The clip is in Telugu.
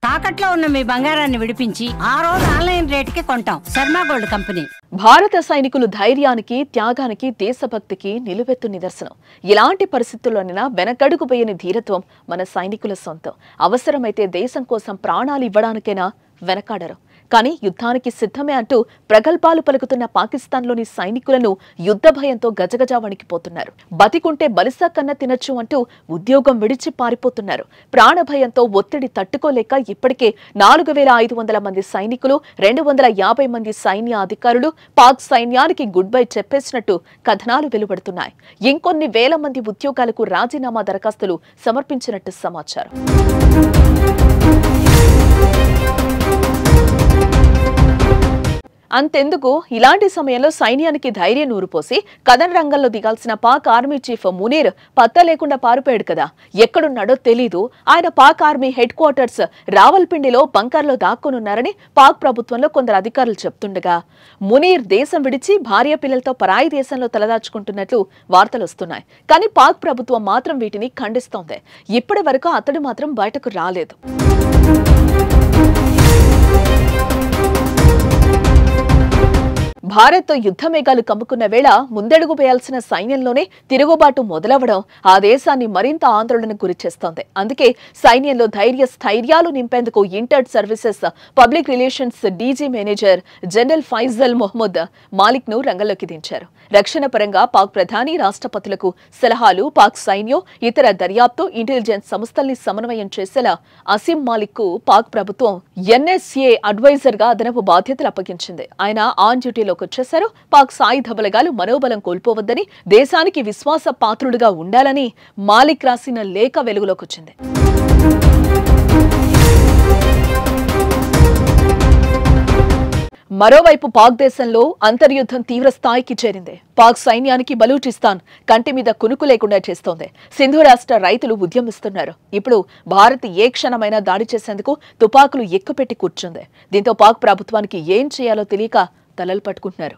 తాకట్లో ఉన్న మీ బంగారాన్ని విడిపించి ఆ రోజు ఆన్లైన్ రేటుకి కొంటాం. Sharma gold company. భారత సైనికులు ధైర్యానికి, త్యాగానికి, దేశభక్తికి నిలువెత్తు నిదర్శనం. ఎలాంటి పరిస్థితుల్లోనైనా వెనకడుగు వేయని ధీరత్వం మన సైనికుల సొంతం. అవసరమైతే దేశం కోసం ప్రాణాలు ఇవ్వడానికైనా వెనకాడరు. కానీ యుద్ధానికి సిద్ధమే అంటూ ప్రగల్భాలు పలుకుతున్న పాకిస్తాన్లోని సైనికులను యుద్ధ భయంతో గజగజ వణికిపోతున్నారు. బతికుంటే బలిసా కన్నా తినొచ్చు అంటూ ఉద్యోగం విడిచి పారిపోతున్నారు. ప్రాణభయంతో ఒత్తిడి తట్టుకోలేక ఇప్పటికే 4500 మంది సైనికులు, 250 మంది సైన్య అధికారులు పాక్ సైన్యానికి గుడ్ బై చెప్పేసినట్టు కథనాలు వెలువడుతున్నాయి. ఇంకొన్ని వేల మంది ఉద్యోగాలకు రాజీనామా దరఖాస్తులు సమర్పించినట్టు సమాచారం. అంతెందుకు, ఇలాంటి సమయంలో సైన్యానికి ధైర్యం నూరుపోసి కథన రంగంలో దిగాల్సిన పాక్ ఆర్మీ చీఫ్ మునీర్ పత్తా లేకుండా పారిపోయాడు కదా. ఎక్కడున్నాడో తెలీదు. ఆయన Pak army head quarters బంకర్లో దాక్కునున్నారని పాక్ ప్రభుత్వంలో కొందరు అధికారులు చెప్తుండగా, మునీర్ దేశం విడిచి భార్య పిల్లలతో పరాయి దేశంలో తలదాచుకుంటున్నట్లు వార్తలు వస్తున్నాయి. కానీ పాక్ ప్రభుత్వం మాత్రం వీటిని ఖండిస్తోంది. ఇప్పటి వరకు అతడు మాత్రం బయటకు రాలేదు. భారత్తో యుద్ధ మేఘాలు కమ్ముకున్న వేళ ముందడుగు వేయాల్సిన సైన్యంలోనే తిరుగుబాటు మొదలవడం ఆ దేశాన్ని మరింత ఆందోళనకు గురిచేస్తోంది. అందుకే సైన్యంలో ధైర్య స్థైర్యాలు నింపేందుకు inter services public relations DG manager general Faisal Mohammad Malik ను రంగంలోకి దించారు. రక్షణ పరంగా పాక్ ప్రధాని, రాష్ట్రపతులకు సలహాలు, పాక్ సైన్యం, ఇతర దర్యాప్తు, ఇంటెలిజెన్స్ సంస్థల్ని సమన్వయం చేసేలా అసీం మాలిక్ కు పాక్ ప్రభుత్వం ఎన్ఎస్ఏ అడ్వైజర్ గా అదనపు బాధ్యతలు అప్పగించింది. ఆయన ఆన్ డ్యూటీలో వచ్చేశారు. పాక్ సాయుధ బలగాలు మనోబలం కోల్పోవద్దని, దేశానికి విశ్వాస పాత్రుడుగా ఉండాలని మాలిక్ రాసిన లేఖ వెలుగులోకి వచ్చింది. మరోవైపు పాక్ దేశంలో అంతర్యుద్ధం తీవ్ర స్థాయికి చేరింది. పాక్ సైన్యానికి బలూచిస్తాన్ కంటి మీద కునుకు లేకుండా చేస్తోంది. సింధు రాష్ట్ర రైతులు ఉద్యమిస్తున్నారు. ఇప్పుడు భారత్ ఏ క్షణమైనా దాడి చేసేందుకు తుపాకులు ఎక్కుపెట్టి కూర్చుంది. దీంతో పాక్ ప్రభుత్వానికి ఏం చేయాలో తెలియక తలలు పట్టుకుంటున్నారు.